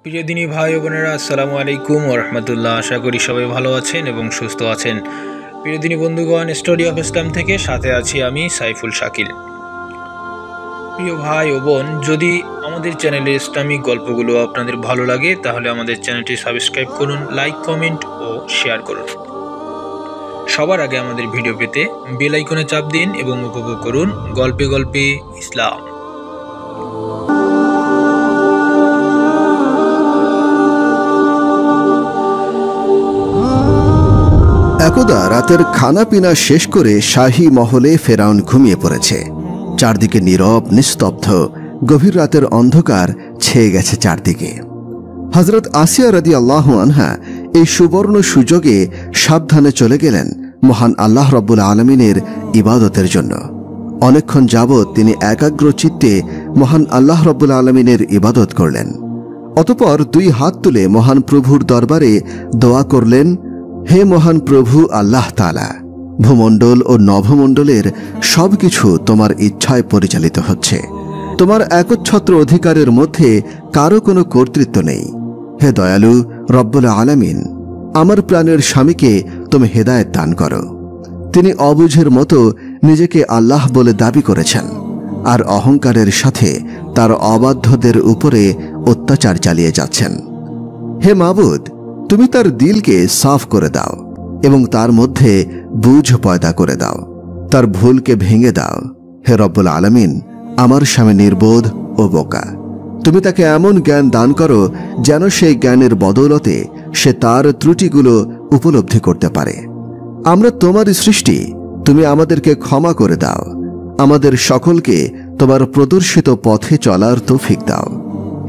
প্রিয় দিনী ভাই ও বোনেরা, আসসালামু আলাইকুম ওয়া রাহমাতুল্লাহ। আশা করি সবাই ভালো আছেন এবং সুস্থ আছেন। প্রিয় দিনী বন্ধুগণ, স্টোরি অফ ইসলাম থেকে সাথে আছি আমি সাইফুল শাকিল। প্রিয় ভাই ও বোন, যদি আমাদের চ্যানেলে ইসলামিক গল্পগুলো আপনাদের ভালো লাগে তাহলে আমাদের চ্যানেলটি সাবস্ক্রাইব করুন, লাইক, কমেন্ট ও শেয়ার করুন। সবার আগে আমাদের ভিডিও পেতে বেল আইকনে চাপ দিন এবং উপভোগ করুন গল্পে গল্পে ইসলাম। একদা রাতের খানা পিনা শেষ করে শাহী মহলে ফেরাউন ঘুমিয়ে পড়েছে। চারদিকে নীরব, নিস্তব্ধ, গভীর রাতের অন্ধকার ছেয়ে গেছে চারদিকে। হযরত আসিয়া রাদিয়াল্লাহু আনহা এই সুবর্ণ সুযোগে সাবধানে চলে গেলেন মহান আল্লাহ রাব্বুল আলামিনের ইবাদতের জন্য। অনেকক্ষণ যাবৎ তিনি একাগ্র চিত্তে মহান আল্লাহ রাব্বুল আলামিনের ইবাদত করলেন। অতঃপর দুই হাত তুলে মহান প্রভুর দরবারে দোয়া করলেন, হে মহান প্রভু আল্লাহ তাআলা, ভূমণ্ডল ও নভমণ্ডলের সবকিছু তোমার ইচ্ছায় পরিচালিত হচ্ছে। তোমার একচ্ছত্র অধিকারের মধ্যে কারো কোনো কর্তৃত্ব নেই। হে দয়ালু রব্বুল আলামিন, আমার প্রাণের স্বামীকে তুমি হেদায়েত দান করো। তিনি অবুঝের মতো নিজেকে আল্লাহ বলে দাবি করেছেন আর অহংকারের সাথে তার অবাধ্যদের উপরে অত্যাচার চালিয়ে যাচ্ছেন। হে মাবুদ, তুমি তার দিলকে সাফ করে দাও এবং তার মধ্যে বুঝ পয়দা করে দাও, তার ভুলকে ভেঙে দাও। হে রব্বুল আলামিন, আমার স্বামী নির্বোধ ও বোকা। তুমি তাকে এমন জ্ঞান দান করো যেন সেই জ্ঞানের বদৌলতে সে তার ত্রুটিগুলো উপলব্ধি করতে পারে। আমরা তোমারই সৃষ্টি, তুমি আমাদেরকে ক্ষমা করে দাও। আমাদের সকলকে তোমার প্রদর্শিত পথে চলার তৌফিক দাও।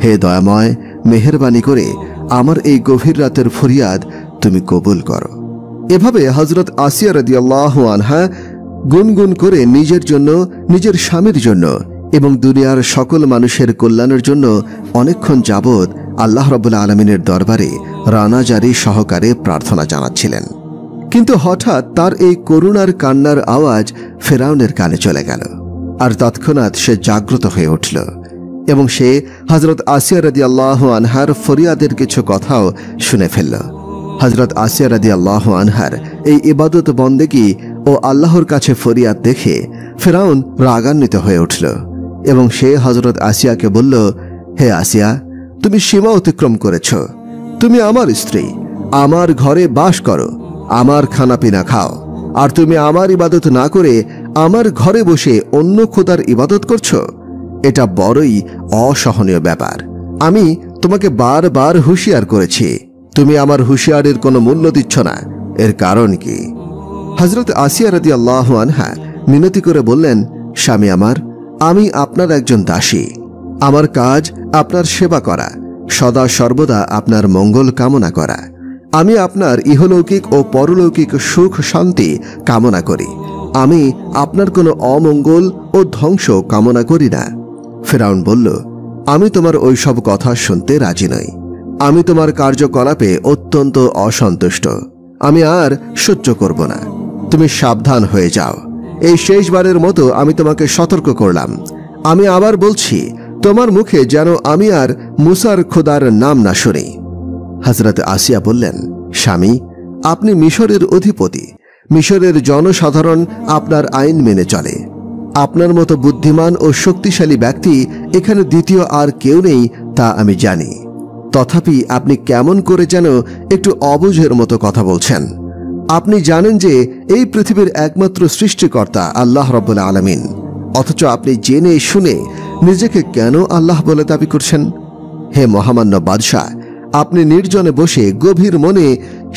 হে দয়াময়, মেহেরবানি করে আমার এই গভীর রাতের ফরিয়াদ তুমি কবুল করো। এভাবে হযরত আসিয়া রাদিয়াল্লাহু আনহা গুনগুন করে নিজের জন্য, নিজের স্বামীর জন্য এবং দুনিয়ার সকল মানুষের কল্যাণের জন্য অনেকক্ষণ যাবৎ আল্লাহ রাব্বুল আলামিনের দরবারে রানাজারি সহকারে প্রার্থনা জানাচ্ছিলেন। কিন্তু হঠাৎ তার এই করুণার কান্নার আওয়াজ ফেরাউনের কানে চলে গেল আর তৎক্ষণাৎ সে জাগ্রত হয়ে উঠল এবং সে হযরত আসিয়া রাদিয়াল্লাহু আনহার ফরিয়াদের কিছু কথাও শুনে ফেলল। হযরত আসিয়া রাদিয়াল্লাহু আনহার এই ইবাদত বন্দেগী ও আল্লাহর কাছে ফরিয়াদ দেখে ফেরাউন রাগান্বিত হয়ে উঠল এবং সে হযরত আসিয়াকে বলল, হে আসিয়া, তুমি সীমা অতিক্রম করেছ। তুমি আমার স্ত্রী, আমার ঘরে বাস করো, আমার খানাপিনা খাও, আর তুমি আমার ইবাদত না করে আমার ঘরে বসে অন্য খোদার ইবাদত করছো। এটা বড়ই অসহনীয় ব্যাপার। আমি তোমাকে বারবার হুঁশিয়ার করেছি, তুমি আমার হুঁশিয়ারের কোনো মূল্য দিচ্ছ না। এর কারণ কি? হযরত আসিয়া রাদিয়াল্লাহু আনহা মিনতি করে বললেন, স্বামী আমার, আমি আপনার একজন দাসী। আমার কাজ আপনার সেবা করা, সদা সর্বদা আপনার মঙ্গল কামনা করা। আমি আপনার ইহলৌকিক ও পরলৌকিক সুখ শান্তি কামনা করি। আমি আপনার কোনো অমঙ্গল ও ধ্বংস কামনা করি না। ফেরাউন বলল, আমি তোমার ওইসব কথা শুনতে রাজি নই। আমি তোমার কার্যকলাপে অত্যন্ত অসন্তুষ্ট। আমি আর সহ্য করব না। তুমি সাবধান হয়ে যাও। এই শেষবারের মতো আমি তোমাকে সতর্ক করলাম। আমি আবার বলছি, তোমার মুখে যেন আমি আর মুসার খোদার নাম না শুনি। হযরত আসিয়া বললেন, স্বামী, আপনি মিশরের অধিপতি। মিশরের জনসাধারণ আপনার আইন মেনে চলে। আপনার মতো বুদ্ধিমান ও শক্তিশালী ব্যক্তি এখানে দ্বিতীয় আর কেউ নেই, তা আমি জানি। তথাপি আপনি কেমন করে যেন একটু অবুঝের মতো কথা বলছেন। আপনি জানেন যে এই পৃথিবীর একমাত্র সৃষ্টিকর্তা আল্লাহ রাব্বুল আলামিন, অথচ আপনি জেনে শুনে নিজেকে কেন আল্লাহ বলে দাবি করছেন? হে মহামান্য বাদশাহ, আপনি নির্জনে বসে গভীর মনে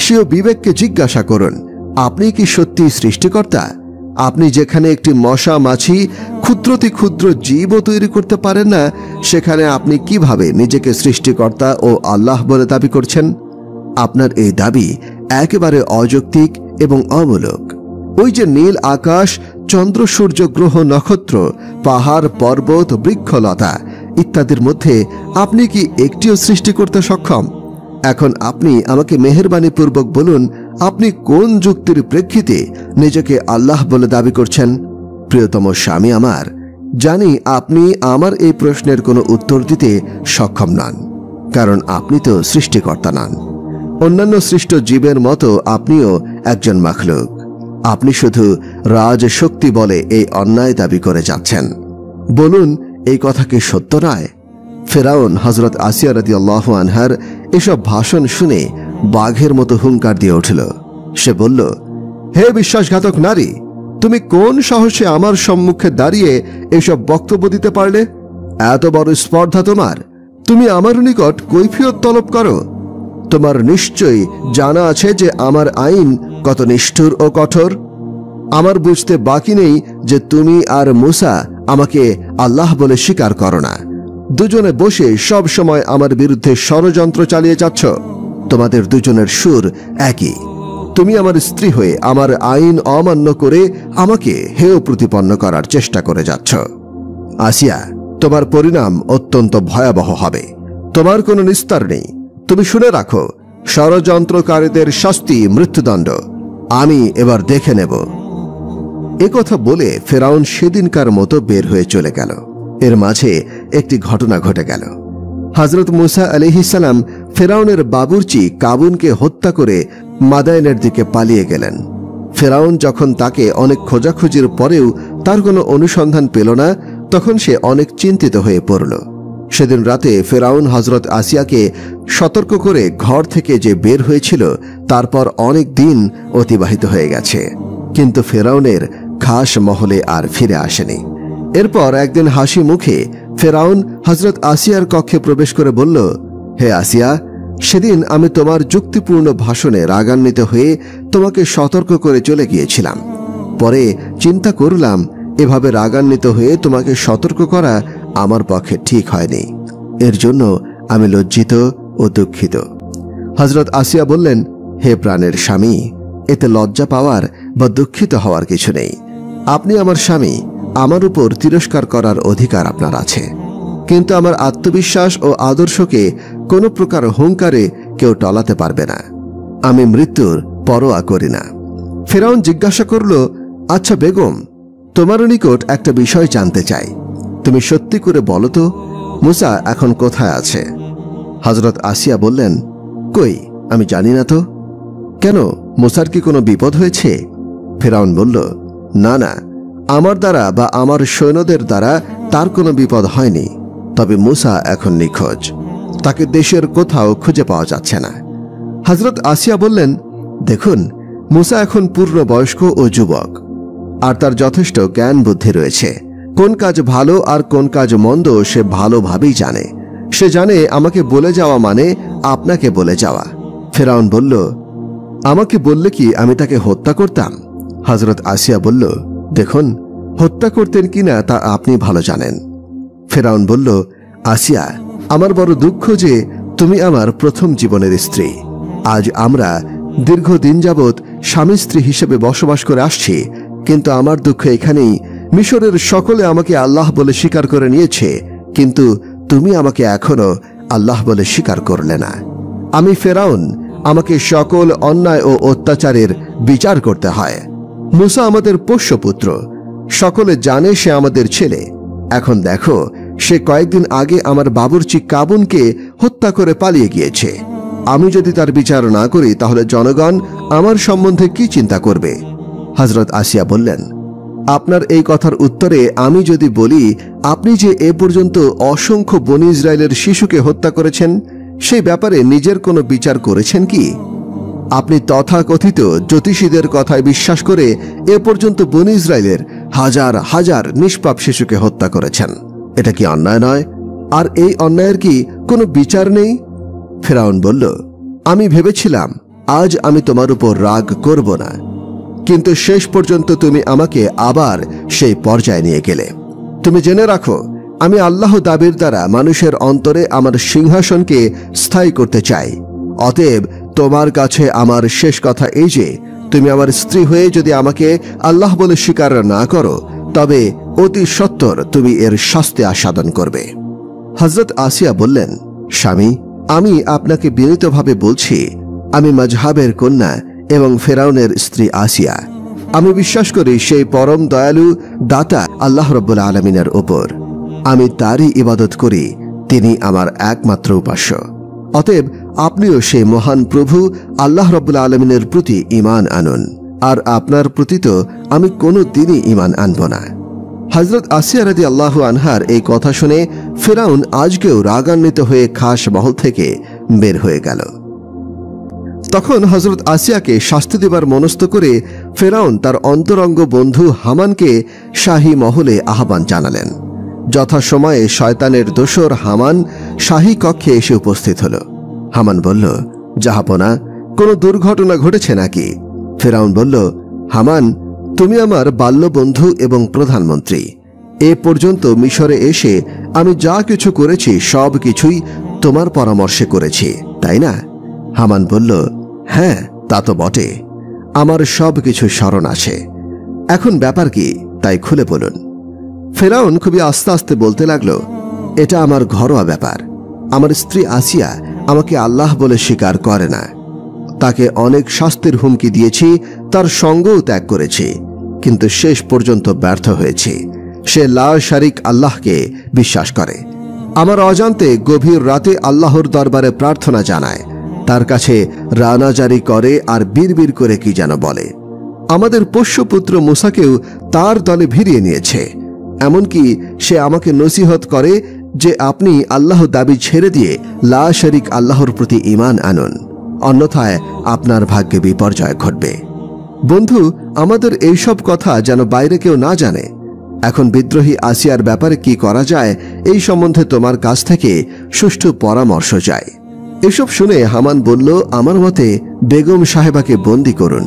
স্বীয় বিবেককে জিজ্ঞাসা করুন, আপনি কি সত্যি সৃষ্টিকর্তা? আপনি যেখানে একটি মশা মাছি ক্ষুদ্রতি ক্ষুদ্র জীবও তৈরি করতে পারেন না, সেখানে আপনি কিভাবে নিজেকে সৃষ্টিকর্তা ও আল্লাহ বলে দাবি করছেন? আপনার এই দাবি একেবারে অযৌক্তিক এবং অমূলক। ওই যে নীল আকাশ, চন্দ্র, সূর্য, গ্রহ, নক্ষত্র, পাহাড়, পর্বত, বৃক্ষলতা ইত্যাদির মধ্যে আপনি কি একটিও সৃষ্টি করতে সক্ষম? এখন আপনি আমাকে মেহেরবানি পূর্বক বলুন, আপনি কোন যুক্তির প্রেক্ষিতে নিজেকে আল্লাহ বলে দাবি করছেন? প্রিয়তম স্বামী আমার, জানি আপনি আমার এই প্রশ্নের কোনো উত্তর দিতে সক্ষম নন। কারণ আপনি তো সৃষ্টিকর্তা নন। অন্যান্য সৃষ্ট জীবের মতো আপনিও একজন মাখলুক। আপনি শুধু রাজশক্তি বলে এই অন্যায় দাবি করে যাচ্ছেন। বলুন, এই কথা কি সত্য নয়? ফেরাউন হযরত আসিয়া রাদিয়াল্লাহু আনহার এসব ভাষণ শুনে বাঘের মতো হুঙ্কার দিয়ে উঠল। সে বলল, হে বিশ্বাসঘাতক নারী, তুমি কোন সাহসে আমার সম্মুখে দাঁড়িয়ে এসব বক্তব্য দিতে পারলে? এত বড় স্পর্ধা তোমার! তুমি আমার নিকট কৈফিয়ত তলব করো। তোমার নিশ্চয়ই জানা আছে যে আমার আইন কত নিষ্ঠুর ও কঠোর। আমার বুঝতে বাকি নেই যে তুমি আর মূসা আমাকে আল্লাহ বলে স্বীকার করো না। দুজনে বসে সব সময় আমার বিরুদ্ধে ষড়যন্ত্র চালিয়ে যাচ্ছ। তোমাদের দুজনের সুর একই। তুমি আমার স্ত্রী হয়ে আমার আইন অমান্য করে আমাকে হেয় প্রতিপন্ন করার চেষ্টা করে যাচ্ছ। আসিয়া, তোমার পরিণাম অত্যন্ত ভয়াবহ হবে। তোমার কোনো নিস্তার নেই। তুমি শুনে রাখো, ষড়যন্ত্রকারীদের শাস্তি মৃত্যুদণ্ড। আমি এবার দেখে নেব। একথা বলে ফেরাউন সেদিনকার মতো বের হয়ে চলে গেল। এর মাঝে একটি ঘটনা ঘটে গেল। হযরত মূসা আলাইহিস সালাম ফেরাউনের বাবুর্চি কাবুনকে হত্যা করে মাদায়েনের দিকে পালিয়ে গেলেন। ফেরাউন যখন তাকে অনেক খোঁজাখুঁজির পরেও তার কোনো অনুসন্ধান পেল না, তখন সে অনেক চিন্তিত হয়ে পড়ল। সেদিন রাতে ফেরাউন হযরত আসিয়াকে সতর্ক করে ঘর থেকে যে বের হয়েছিল, তারপর অনেক দিন অতিবাহিত হয়ে গেছে, কিন্তু ফেরাউনের খাস মহলে আর ফিরে আসেনি। এরপর একদিন হাসি মুখে ফেরাউন হযরত আসিয়ার কক্ষে প্রবেশ করে বলল, হে আসিয়া, সেদিন আমি তোমার যুক্তিপূর্ণ ভাষণে রাগান্বিত হয়ে তোমাকে সতর্ক করে চলে গিয়েছিলাম। পরে চিন্তা করলাম, এভাবে রাগান্বিত হয়ে তোমাকে সতর্ক করা আমার পক্ষে ঠিক হয়নি। এর জন্য আমি লজ্জিত ও দুঃখিত। হযরত আসিয়া বললেন, হে প্রাণের স্বামী, এতে লজ্জা পাওয়ার বা দুঃখিত হওয়ার কিছু নেই। আপনি আমার স্বামী, আমার উপর তিরস্কার করার অধিকার আপনার আছে, কিন্তু আমার আত্মবিশ্বাস ও আদর্শকে কোনো প্রকার হুঙ্কারে কেউ টলাতে পারবে না। আমি মৃত্যুর পরোয়া করি না। ফেরাউন জিজ্ঞাসা করল, আচ্ছা বেগম, তোমার নিকট একটা বিষয় জানতে চাই। তুমি সত্যি করে বলো তো, মূসা এখন কোথায় আছে? হযরত আসিয়া বললেন, কই, আমি জানি না তো। কেন, মূসার কি কোনো বিপদ হয়েছে? ফেরাউন বলল, না না, আমার দ্বারা বা আমার সৈন্যদের দ্বারা তার কোনো বিপদ হয়নি। তবে মূসা এখন নিখোঁজ। তাকে দেশের কোথাও খুঁজে পাওয়া যাচ্ছে না। হযরত আসিয়া বললেন, দেখুন, মূসা এখন পূর্ণবয়স্ক ও যুবক, আর তার যথেষ্ট জ্ঞান বুদ্ধি রয়েছে। কোন কাজ ভালো আর কোন কাজ মন্দ সে ভালোভাবেই জানে। সে জানে আমাকে বলে যাওয়া মানে আপনাকে বলে যাওয়া। ফেরাউন বলল, আমাকে বললে কি আমি তাকে হত্যা করতাম? হযরত আসিয়া বলল, দেখুন, হত্যা করতেন কিনা তা আপনি ভালো জানেন। ফেরাউন বলল, আসিয়া, আমার বড় দুঃখ যে তুমি আমার প্রথম জীবনের স্ত্রী। আজ আমরা দীর্ঘদিন যাবৎ স্বামী স্ত্রী হিসেবে বসবাস করে আসছি, কিন্তু আমার দুঃখ এখানেই, মিশরের সকলে আমাকে আল্লাহ বলে স্বীকার করে নিয়েছে, কিন্তু তুমি আমাকে এখনো আল্লাহ বলে স্বীকার করলে না। আমি ফেরাউন, আমাকে সকল অন্যায় ও অত্যাচারের বিচার করতে হয়। মূসা আমাদের পোষ্যপুত্র, সকলে জানে সে আমাদের ছেলে। এখন দেখো, সে কয়েকদিন আগে আমার বাবুর্চি কাবুনকে হত্যা করে পালিয়ে গিয়েছে। আমি যদি তার বিচার না করি, তাহলে জনগণ আমার সম্বন্ধে কি চিন্তা করবে? হযরত আসিয়া বললেন, আপনার এই কথার উত্তরে আমি যদি বলি, আপনি যে এ পর্যন্ত অসংখ্য বনী ইসরায়েলের শিশুকে হত্যা করেছেন, সেই ব্যাপারে নিজের কোনো বিচার করেছেন কি? আপনি তথাকথিত জ্যোতিষীদের কথায় বিশ্বাস করে এ পর্যন্ত বনী ইসরায়েলের হাজার হাজার নিষ্পাপ শিশুকে হত্যা করেছেন। এটা কি অন্যায় নয়? আর এই অন্যায়ের কি কোনো বিচার নেই? ফেরাউন বলল, আমি ভেবেছিলাম আজ আমি তোমার উপর রাগ করব না, কিন্তু শেষ পর্যন্ত তুমি আমাকে আবার সেই পর্যায়ে নিয়ে গেলে। তুমি জেনে রাখো, আমি আল্লাহ দাবির দ্বারা মানুষের অন্তরে আমার সিংহাসনকে স্থায়ী করতে চাই। অতএব তোমার কাছে আমার শেষ কথা এই যে, তুমি আমার স্ত্রী হয়ে যদি আমাকে আল্লাহ বলে স্বীকার না করো, তবে অতি সত্বর তুমি এর শাস্তি আস্বাদন করবে। হযরত আসিয়া বললেন, স্বামী, আমি আপনাকে বিনীতভাবে বলছি, আমি মাজহাবের কন্যা এবং ফেরাউনের স্ত্রী আসিয়া। আমি বিশ্বাস করি সেই পরম দয়ালু দাতা আল্লাহ রাব্বুল আলামিনের উপর। আমি তারই ইবাদত করি, তিনি আমার একমাত্র উপাস্য। অতএব আপনিও সেই মহান প্রভু আল্লাহ রাব্বুল আলামিনের প্রতি ঈমান আনুন, আর আপনার প্রতি তো আমি কোনো দিনই ঈমান আনব না। হযরত আসিয়া রাদিয়াল্লাহু আনহার এই কথা শুনে ফিরআউন আজকেও রাগান্বিত হয়ে খাস মহল থেকে বের হয়ে গেল। তখন হযরত আসিয়াকে শাস্তি দেবার মনস্থ করে ফিরআউন তার অন্তরঙ্গ বন্ধু হামানকে শাহী মহলে আহ্বান জানালেন। যথাসময়ে শয়তানের দোসর হামান শাহী কক্ষে এসে উপস্থিত হল। হামান বলল, জাহাপনা, কোনো দুর্ঘটনা ঘটেছে নাকি? ফিরআউন বলল, হামান, তুমি আমার বাল্যবন্ধু এবং প্রধানমন্ত্রী। এ পর্যন্ত মিশরে এসে আমি যা কিছু করেছি সব কিছুই তোমার পরামর্শে করেছি, তাই না? হামান বলল, হ্যাঁ, তা তো বটে। আমার সব কিছু স্মরণ আছে। এখন ব্যাপার কি, তাই খুলে বলুন। ফিরআউন খুবই আস্তে আস্তে বলতে লাগল, এটা আমার ঘরোয়া ব্যাপার। আমার স্ত্রী আসিয়া আমাকে আল্লাহ বলে স্বীকার করে না। তাকে অনেক শাস্তির হুমকি দিয়েছি, তার সঙ্গও ত্যাগ করেছি, কিন্তু শেষ পর্যন্ত ব্যর্থ হয়েছি। সে লা শারিক আল্লাহকে বিশ্বাস করে। আমার অজান্তে গভীর রাতে আল্লাহর দরবারে প্রার্থনা জানায়, তার কাছে রানা জারি করে আর বিড়বিড় করে কি যেন বলে। আমাদের পোষ্যপুত্র মুসাকেও তার দলে ভিড়িয়ে নিয়েছে। এমনকি সে আমাকে নসিহত করে যে আপনি আল্লাহ দাবি ছেড়ে দিয়ে লা শারিক আল্লাহর প্রতি ঈমান আনুন, অন্যথায় আপনার ভাগ্যে বিপর্যয় ঘটবে। বন্ধু, আমাদের এইসব কথা যেন বাইরে কেউ না জানে। এখন বিদ্রোহী আসিয়ার ব্যাপারে কি করা যায় এই সম্বন্ধে তোমার কাছ থেকে সুষ্ঠু পরামর্শ চাই। এসব শুনে হামান বলল, আমার মতে বেগম সাহেবাকে বন্দী করুন।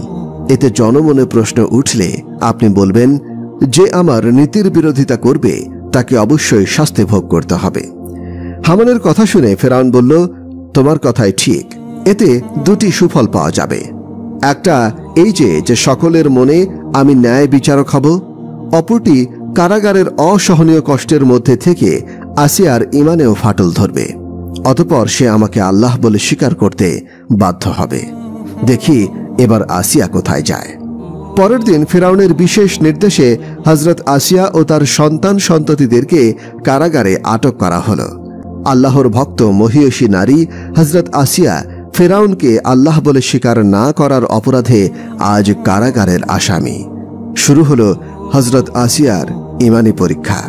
এতে জনমনে প্রশ্ন উঠলে আপনি বলবেন, যে আমার নীতির বিরোধিতা করবে তাকে অবশ্যই শাস্তি ভোগ করতে হবে। হামানের কথা শুনে ফিরআউন বলল, তোমার কথাই ঠিক। এতে দুটি সুফল পাওয়া যাবে। একটা এই যে সকলের মনে আমি ন্যায় বিচারক হব, অপরটি কারাগারের অসহনীয় কষ্টের মধ্যে থেকে আসিয়ার ঈমানেও ফাটল ধরবে। অতঃপর সে আমাকে আল্লাহ বলে স্বীকার করতে বাধ্য হবে। দেখি এবার আসিয়া কোথায় যায়। পরের দিন ফিরআউনের বিশেষ নির্দেশে হযরত আসিয়া ও তার সন্তান সন্ততিদেরকে কারাগারে আটক করা হলো। আল্লাহর ভক্ত মহিয়সী নারী হযরত আসিয়া ফিরআউনকে আল্লাহ বলে স্বীকার না করার অপরাধে আজ কারাগারের আসামি। শুরু হলো হযরত আসিয়ার ঈমানি পরীক্ষা।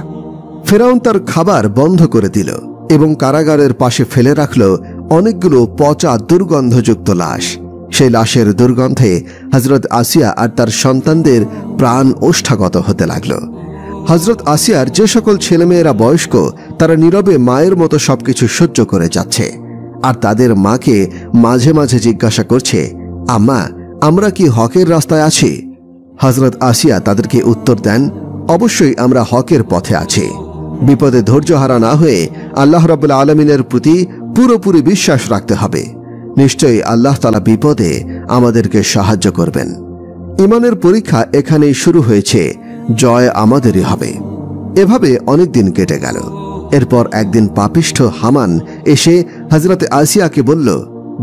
ফিরআউন তার খাবার বন্ধ করে দিল এবং কারাগারের পাশে ফেলে রাখল অনেকগুলো পচা দুর্গন্ধযুক্ত লাশ। সেই লাশের দুর্গন্ধে হযরত আসিয়া আর তার সন্তানদের প্রাণ ওষ্ঠাগত হতে লাগল। হযরত আসিয়ার যে সকল ছেলেমেয়েরা বয়স্ক, তারা নীরবে মায়ের মতো সবকিছু সহ্য করে যাচ্ছে, আর তাদের মাকে মাঝে মাঝে জিজ্ঞাসা করছে, আম্মা, আমরা কি হকের রাস্তায় আছি? হযরত আসিয়া তাদেরকে উত্তর দেন, অবশ্যই আমরা হকের পথে আছি। বিপদে ধৈর্যহারা না হয়ে আল্লাহ রাব্বুল আলামিনের প্রতি পুরোপুরি বিশ্বাস রাখতে হবে। নিশ্চয়ই আল্লাহ তাআলা বিপদে আমাদেরকে সাহায্য করবেন। ঈমানের পরীক্ষা এখানেই শুরু হয়েছে, জয় আমাদেরই হবে। এভাবে অনেক দিন কেটে গেল। এরপর একদিন পাপিষ্ঠ হামান এসে হযরতে আসিয়াকে বলল,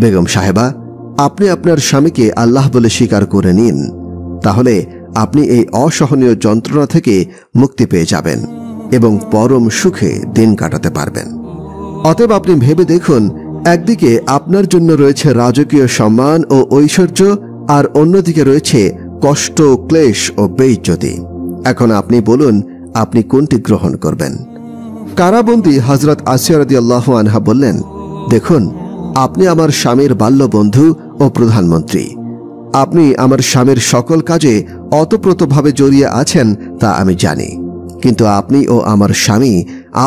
বেগম সাহেবা, আপনি আপনার স্বামীকে আল্লাহ বলে স্বীকার করে নিন, তাহলে আপনি এই অসহনীয় যন্ত্রণা থেকে মুক্তি পেয়ে যাবেন এবং পরম সুখে দিন কাটাতে পারবেন। অতএব আপনি ভেবে দেখুন, একদিকে আপনার জন্য রয়েছে রাজকীয় সম্মান ও ঐশ্বর্য, আর অন্যদিকে রয়েছে কষ্ট, ক্লেশ ও বেইজ্জতি। এখন আপনি বলুন, আপনি কোনটি গ্রহণ করবেন? কারাবন্দী হযরত আসিয়া রাদিয়াল্লাহু আনহা বললেন, দেখুন, আপনি আমার স্বামীর বাল্যবন্ধু ও প্রধানমন্ত্রী। আপনি আমার স্বামীর সকল কাজে অতপ্রতভাবে জড়িয়ে আছেন তা আমি জানি, কিন্তু আপনি ও আমার স্বামী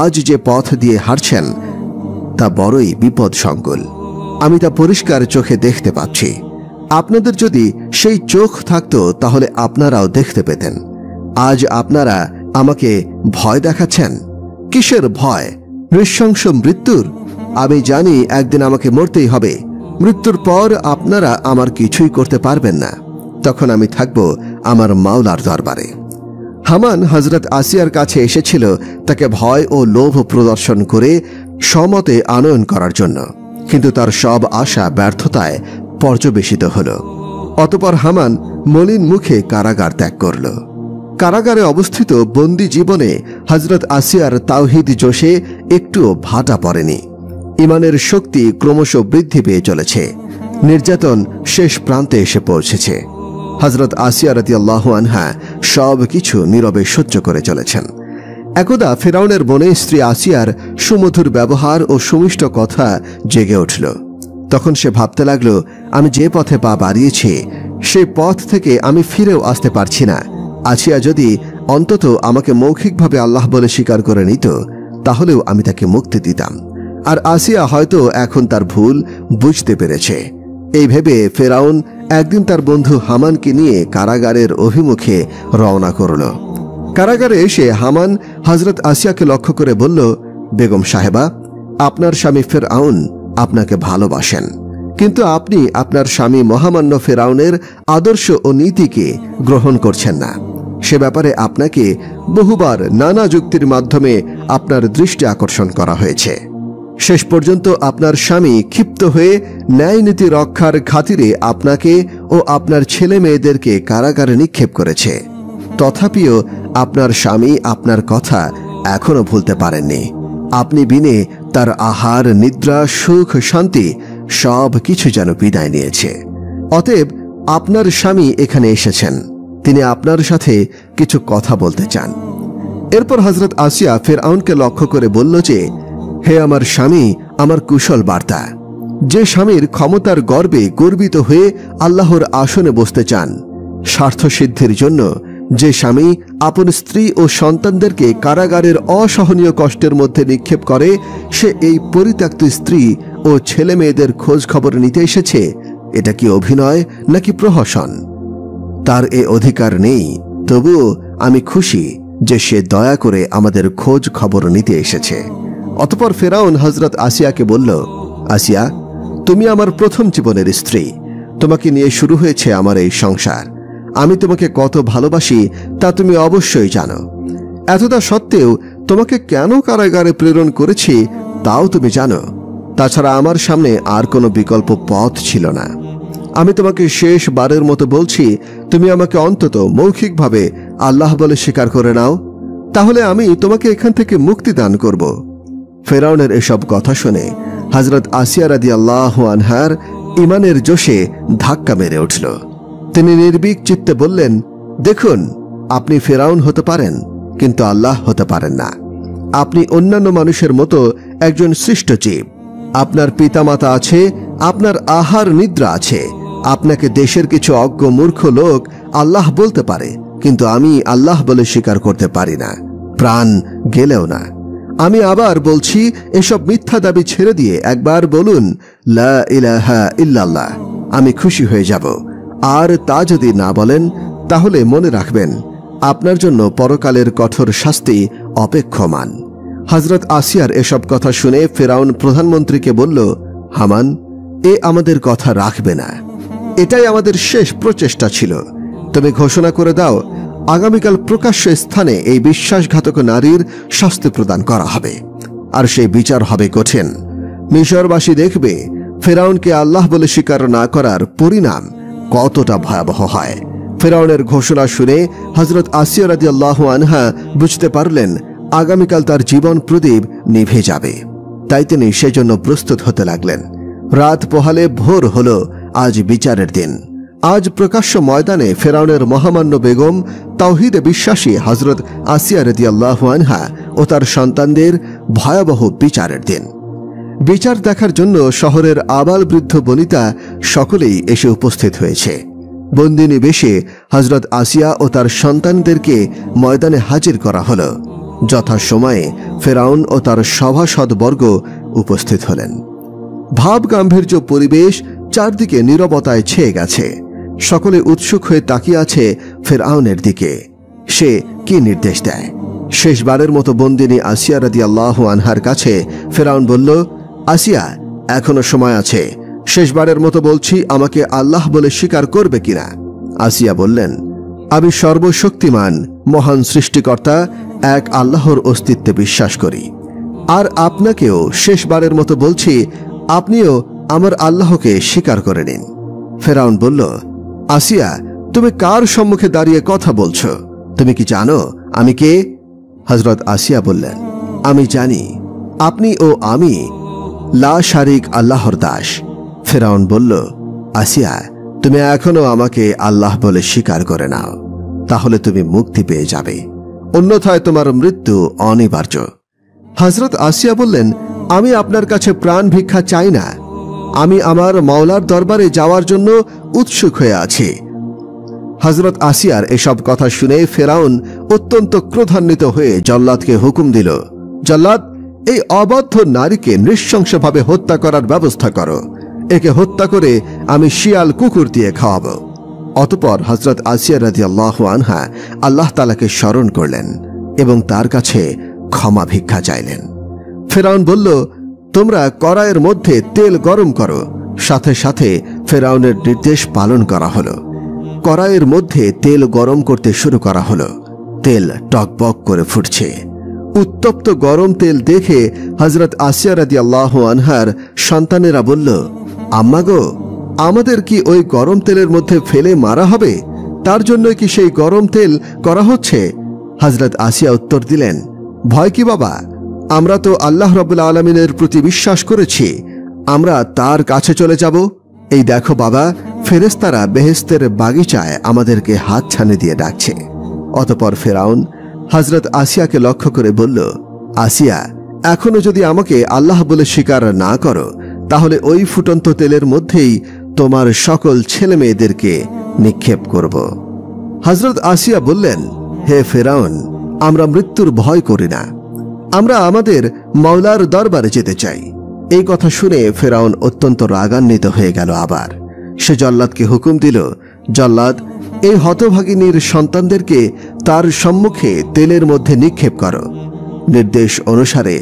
আজ যে পথ দিয়ে হাঁটছেন তা বড়ই বিপদসংকুল। আমি তা পরিষ্কার চোখে দেখতে পাচ্ছি। আপনাদের যদি সেই চোখ থাকতো তাহলে আপনারাও দেখতে পেতেন। আজ আপনারা আমাকে ভয় দেখাচ্ছেন। কিসের ভয়? নৃশংস মৃত্যুর। আমি জানি একদিন আমাকে মরতেই হবে। মৃত্যুর পর আপনারা আমার কিছুই করতে পারবেন না। তখন আমি থাকব আমার মাওলার দরবারে। হামান হযরত আসিয়ার কাছে এসেছিল তাকে ভয় ও লোভ প্রদর্শন করে সমতে আনয়ন করার জন্য, কিন্তু তার সব আশা ব্যর্থতায় পর্যবেসিত হল। অতঃপর হামান মলিন মুখে কারাগার ত্যাগ করল। কারাগারে অবস্থিত বন্দী জীবনে হযরত আসিয়ার তাওহীদ জোশে একটুও ভাটা পড়েনি। ইমানের শক্তি ক্রমশ বৃদ্ধি পেয়ে চলেছে। নির্যাতন শেষ প্রান্তে এসে পৌঁছেছে। হযরত আসিয়া রাদিয়াল্লাহু আনহা সব কিছু নীরবে সহ্য করে চলেছেন। একদা ফিরআউনের বোনে স্ত্রী আসিয়ার সুমধুর ব্যবহার ও সুমিষ্ট কথা জেগে উঠল। তখন সে ভাবতে লাগল, আমি যে পথে পা বাড়িয়েছি সেই পথ থেকে আমি ফিরেও আসতে পারছি না। আসিয়া যদি অন্তত আমাকে মৌখিকভাবে আল্লাহ বলে স্বীকার করে নিত, তাহলেও আমি তাকে মুক্তি দিতাম। আর আসিয়া হয়তো এখন তার ভুল বুঝতে পেরেছে। এই ভেবে ফেরাউন একদিন তার বন্ধু হামানকে নিয়ে কারাগারের অভিমুখে রওনা করল। কারাগারে এসে হামান হযরত আসিয়াকে লক্ষ্য করে বলল, বেগম সাহেবা, আপনার স্বামী ফেরাউন আপনাকে ভালোবাসেন, কিন্তু আপনি আপনার স্বামী মহামান্য ফেরাউনের আদর্শ ও নীতিকে গ্রহণ করছেন না। সে ব্যাপারে আপনাকে বহুবার নানা যুক্তির মাধ্যমে আপনার দৃষ্টি আকর্ষণ করা হয়েছে। শেষ পর্যন্ত আপনার স্বামী ক্ষিপ্ত হয়ে ন্যায় নীতি রক্ষার খাতিরে আপনাকে ও আপনার ছেলে মেয়েদেরকে কারাগারে নিক্ষেপ করেছে। তথাপিও আপনার স্বামী আপনার কথা এখনো ভুলতে পারেননি। আপনি বিনে তার আহার, নিদ্রা, সুখ, শান্তি সব কিছু যেন বিদায় নিয়েছে। অতএব আপনার স্বামী এখানে এসেছেন, তিনি আপনার সাথে কিছু কথা বলতে চান। এরপর হযরত আসিয়া ফিরআউনকে লক্ষ্য করে বলল যে, হে আমার স্বামী, আমার কুশল বার্তা। যে স্বামীর ক্ষমতার গর্বে গর্বিত হয়ে আল্লাহর আসনে বসতে চান, স্বার্থ সিদ্ধির জন্য যে স্বামী আপন স্ত্রী ও সন্তানদেরকে কারাগারের অসহনীয় কষ্টের মধ্যে নিক্ষেপ করে, সে এই পরিত্যক্ত স্ত্রী ও ছেলে মেয়েদের খোঁজ খবর নিতে এসেছে। এটা কি অভিনয় নাকি প্রহসন? তার এ অধিকার নেই। তবুও আমি খুশি যে সে দয়া করে আমাদের খোঁজ খবর নিতে এসেছে। অতঃপর ফেরাউন হযরত আসিয়াকে বলল, আসিয়া, তুমি আমার প্রথম জীবনের স্ত্রী। তোমাকে নিয়ে শুরু হয়েছে আমার এই সংসার। আমি তোমাকে কত ভালোবাসি তা তুমি অবশ্যই জানো। এতটা সত্ত্বেও তোমাকে কেন কারাগারে প্রেরণ করেছি তাও তুমি জানো। তাছাড়া আমার সামনে আর কোনো বিকল্প পথ ছিল না। আমি তোমাকে শেষবারের মতো বলছি, তুমি আমাকে অন্তত মৌখিকভাবে আল্লাহ বলে স্বীকার করে নাও, তাহলে আমি তোমাকে এখান থেকে মুক্তি দান করব। ফেরাউনের এসব কথা শুনে হযরত আসিয়া রাদিয়াল্লাহু আনহার ইমানের জোশে ধাক্কা মেরে উঠল। তিনি নির্ভীক চিত্তে বললেন, দেখুন, আপনি ফেরাউন হতে পারেন, কিন্তু আল্লাহ হতে পারেন না। আপনি অন্যান্য মানুষের মতো একজন সৃষ্ট জীব। আপনার পিতামাতা আছে, আপনার আহার নিদ্রা আছে। আপনাকে দেশের কিছু অজ্ঞ মূর্খ লোক আল্লাহ বলতে পারে, কিন্তু আমি আল্লাহ বলে স্বীকার করতে পারি না, প্রাণ গেলেও না। আমি আবার বলছি, এসব মিথ্যা দাবি ছেড়ে দিয়ে একবার বলুন, লা ইলাহা ইল্লাল্লাহ। আমি খুশি হয়ে যাব। আর তা যদি না বলেন, তাহলে মনে রাখবেন আপনার জন্য পরকালের কঠোর শাস্তি অপেক্ষমান। হযরত আসিয়ার এসব কথা শুনে ফেরাউন প্রধানমন্ত্রীকে বলল, হামান, এ আমাদের কথা রাখবে না। এটাই আমাদের শেষ প্রচেষ্টা ছিল। তুমি ঘোষণা করে দাও, আগামীকাল প্রকাশ্য স্থানে এই বিশ্বাসঘাতক নারীর শাস্তি প্রদান করা হবে, আর সেই বিচার হবে কঠিন। মিশরবাসী দেখবে ফেরাউনকে আল্লাহ বলে স্বীকার না করার পরিণাম কতটা ভয়াবহ হয়। ফেরাউনের ঘোষণা শুনে হযরত আসিয়া রাদিয়াল্লাহু আনহা বুঝতে পারলেন আগামীকাল তার জীবন প্রদীপ নিভে যাবে। তাই তিনি সেজন্য প্রস্তুত হতে লাগলেন। রাত পোহালে ভোর হল আজ বিচারের দিন। আজ প্রকাশ্য ময়দানে ফেরাউনের মহামান্য বেগম, তাওহীদে বিশ্বাসী হযরত আসিয়া রাদিয়াল্লাহু আনহা ও তার সন্তানদের ভয়াবহ বিচারের দিন। বিচার দেখার জন্য শহরের আবাল বৃদ্ধ বনিতা সকলেই এসে উপস্থিত হয়েছে। বন্দিনী বেশে হযরত আসিয়া ও তার সন্তানদেরকে ময়দানে হাজির করা হল। যথাসময়ে ফেরাউন ও তার সভাসদবর্গ উপস্থিত হলেন। ভাব গাম্ভীর্য পরিবেশ চারদিকে নীরবতায় ছেয়ে গেছে। সকলে উৎসুক হয়ে তাকিয়ে আছে ফেরাউনের দিকে। সে কি নির্দেশ দেয়? শেষবারের মতো বন্দিনী আসিয়া রাদিয়াল্লাহু আনহার কাছে ফেরাউন বলল, আসিয়া, এখনো সময় আছে। শেষবারের মতো বলছি, আমাকে আল্লাহ বলে স্বীকার করবে কিনা? আসিয়া বললেন, আমি সর্বশক্তিমান মহান সৃষ্টিকর্তা এক আল্লাহর অস্তিত্বে বিশ্বাস করি। আর আপনাকেও শেষবারের মতো বলছি, আপনিও আমার আল্লাহকে স্বীকার করে নিন। ফেরাউন বলল, আসিয়া, তুমি কার সম্মুখে দাঁড়িয়ে কথা বলছো? তুমি কি জানো আমি কে? হযরত আসিয়া বললেন, আমি জানি। আপনি ও আমি লা শারিক আল্লাহর দাস। ফেরাউন বলল, আসিয়া, তুমি এখনো আমাকে আল্লাহ বলে স্বীকার করে নাও, তাহলে তুমি মুক্তি পেয়ে যাবে, অন্যথায় তোমার মৃত্যু অনিবার্য। হযরত আসিয়া বললেন, আমি আপনার কাছে প্রাণ ভিক্ষা চাই না, আমি আমার মাওলার দরবারে যাওয়ার জন্য উৎসুক হয়ে আছি। হযরত আসিয়ার এসব কথা শুনে ফেরাউন অত্যন্ত ক্রোধান্বিত হয়ে জল্লাদকে হুকুম দিল, জল্লাদ, এই অবাধ্য নারীকে নৃশংসভাবে হত্যা করার ব্যবস্থা করো, একে হত্যা করে আমি শিয়াল কুকুর দিয়ে খাওয়াবো। অতঃপর হযরত আসিয়া রাদিয়াল্লাহু আনহা আল্লাহ তাআলাকে স্মরণ করলেন এবং তার কাছে ক্ষমা ভিক্ষা চাইলেন। ফেরাউন বলল, তোমরা কড়াইয়ের মধ্যে তেল গরম করো। সাথে সাথে ফেরাউনের নির্দেশ পালন করা হলো। কড়াইয়ের মধ্যে তেল গরম করতে শুরু করা হলো। তেল টকবক করে ফুটছে। উত্তপ্ত গরম তেল দেখে হযরত আসিয়া রাদিয়াল্লাহু আনহার সন্তানেরা বলল, আম্মা গো, আমাদের কি ওই গরম তেলের মধ্যে ফেলে মারা হবে? তার জন্য কি সেই গরম তেল করা হচ্ছে? হযরত আসিয়া উত্তর দিলেন, ভয় কি বাবা, আমরা তো আল্লাহ রাব্বুল আলামিনের প্রতি বিশ্বাস করেছি, আমরা তার কাছে চলে যাব। এই দেখো বাবা, ফেরেশতারা বেহেশতের বাগিচায় আমাদেরকে হাতছানি দিয়ে ডাকছে। অতঃপর ফেরাউন হযরত আসিয়াকে লক্ষ্য করে বলল, আসিয়া, এখনো যদি আমাকে আল্লাহ বলে স্বীকার না করো, তাহলে ওই ফুটন্ত তেলের মধ্যেই তোমার সকল ছেলে মেয়েদেরকে নিক্ষেপ করব। হযরত আসিয়া বললেন, হে ফেরাউন, আমরা মৃত্যুর ভয় করি না, আমরা আমাদের মাওলার দরবারে যেতে চাই। এই কথা শুনে ফেরাউন অত্যন্ত রাগান্বিত হয়ে গেল। আবার সে জল্লাদকে হুকুম দিল, জল্লাদ, এই হতভাগিনীর সন্তানদেরকে তার সম্মুখে তেলের মধ্যে নিক্ষেপ করো। নির্দেশ অনুসারে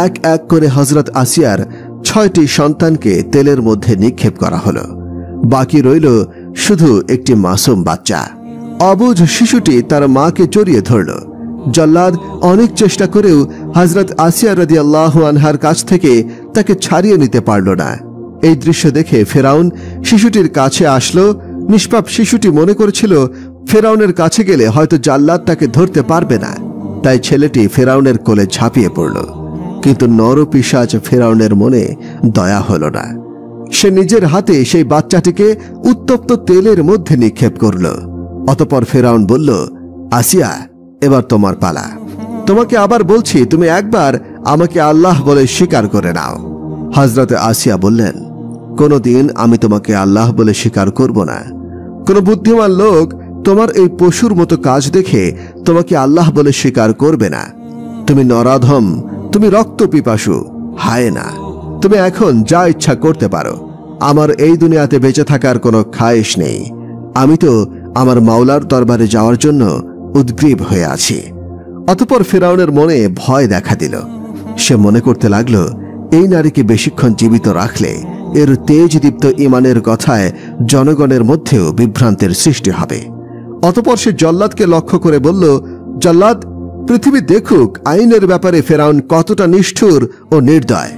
এক এক করে হযরত আসিয়ার 6টি সন্তানকে তেলের মধ্যে নিক্ষেপ করা হলো। বাকি রইল শুধু একটি মাসুম বাচ্চা। অবুঝ শিশুটি তার মাকে জড়িয়ে ধরল। জল্লাদ অনেক চেষ্টা করেও হযরত আসিয়া রাদিয়াল্লাহু আনহার কাছ থেকে তাকে ছাড়িয়ে নিতে পারল না। এই দৃশ্য দেখে ফেরাউন শিশুটির কাছে আসলো। নিষ্পাপ শিশুটি মনে করেছিল ফেরাউনের কাছে গেলে হয়তো জল্লাদ তাকে ধরতে পারবে না, তাই ছেলেটি ফেরাউনের কোলে ঝাঁপিয়ে পড়ল। কিন্তু নরপিশাচ ফেরাউনের মনে দয়া হল না। সে নিজের হাতে সেই বাচ্চাটিকে উত্তপ্ত তেলের মধ্যে নিক্ষেপ করল। অতঃপর ফেরাউন বলল, আসিয়া, এবার তোমার পালা। তোমাকে আবার বলছি, তুমি একবার আমাকে আল্লাহ বলে স্বীকার করে নাও। হযরত আসিয়া বললেন, কোনোদিন আমি তোমাকে আল্লাহ বলে স্বীকার করব না। কোন বুদ্ধিমান লোক তোমার এই পশুর মতো কাজ দেখে তোমাকে আল্লাহ বলে স্বীকার করবে না। তুমি নরাধম, তুমি রক্ত পিপাসু, হায় না। তুমি এখন যা ইচ্ছা করতে পারো, আমার এই দুনিয়াতে বেঁচে থাকার কোনো খায়েশ নেই। আমি তো আমার মাওলার দরবারে যাওয়ার জন্য উদ্গ্রীব হয়ে আছি। অতঃপর ফেরাউনের মনে ভয় দেখা দিল। সে মনে করতে লাগল, এই নারীকে বেশিক্ষণ জীবিত রাখলে এর তেজদীপ্ত ঈমানের কথায় জনগণের মধ্যেও বিভ্রান্তের সৃষ্টি হবে। অতঃপর সে জল্লাদকে লক্ষ্য করে বলল, জল্লাদ, পৃথিবী দেখুক আইনের ব্যাপারে ফেরাউন কতটা নিষ্ঠুর ও নির্দয়।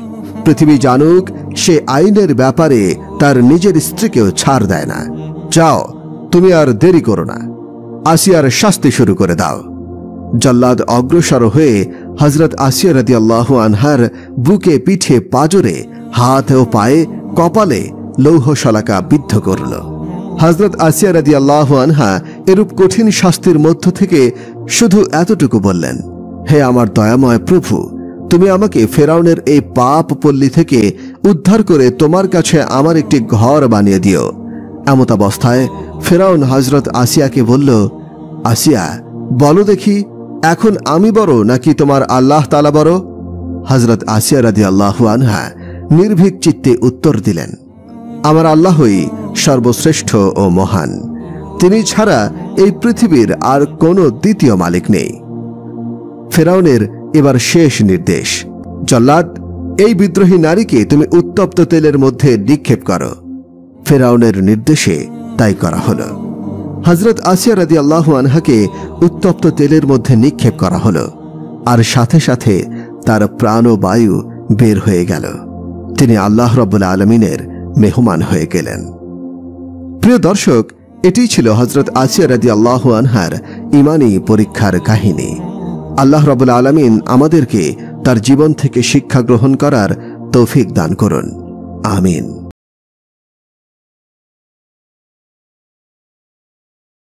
পৃথিবী জানুক সে আইনের ব্যাপারে তার নিজের স্ত্রীকেও ছাড় দেয় না। যাও, তুমি আর দেরি করো না, আসিয়ার শাস্তি শুরু করে দাও। জল্লাদ অগ্রসর হয়ে হযরত আসিয়া রাদিয়াল্লাহু আনহার বুকে, পিঠে, পাজরে, হাত ও পায়ে, কপালে লৌহ শলাকা বিদ্ধ করল। হযরত আসিয়া রাদিয়াল্লাহু আনহা এরূপ কঠিন শাস্তির মধ্য থেকে শুধু এতটুকু বললেন, হে আমার দয়াময় প্রভু, তুমি আমাকে ফেরাউনের এই পাপ পল্লী থেকে উদ্ধার করে তোমার কাছে আমার একটি ঘর বানিয়ে দিও। এমত অবস্থায় ফেরাউন হযরত আসিয়াকে বলল, আসিয়া, বলো দেখি, এখন আমি বড় নাকি তোমার আল্লাহ তাআলা বড়? হযরত আসিয়া রাদিয়াল্লাহু আনহা নির্ভীক চিত্তে উত্তর দিলেন, আমার আল্লাহই সর্বশ্রেষ্ঠ ও মহান, তিনি ছাড়া এই পৃথিবীর আর কোনো দ্বিতীয় মালিক নেই। ফেরাউনের এবার শেষ নির্দেশ, জল্লাদ, এই বিদ্রোহী নারীকে তুমি উত্তপ্ত তেলের মধ্যে নিক্ষেপ করো। ফেরাউনের নির্দেশে তাই করা হলো। হযরত আসিয়া রাদিয়াল্লাহু আনহাকে উত্তপ্ত তেলের মধ্যে নিক্ষেপ করা হলো, আর সাথে সাথে তার প্রাণ ও বায়ু বের হয়ে গেল। তিনি আল্লাহ রাব্বুল আলামিনের মেহমান হয়ে গেলেন। প্রিয় দর্শক, এটিই ছিল হযরত আসিয়া রাদিয়াল্লাহু আনহার ঈমানী পরীক্ষার কাহিনী। আল্লাহ রাব্বুল আলামিন আমাদেরকে তার জীবন থেকে শিক্ষা গ্রহণ করার তৌফিক দান করুন। আমিন।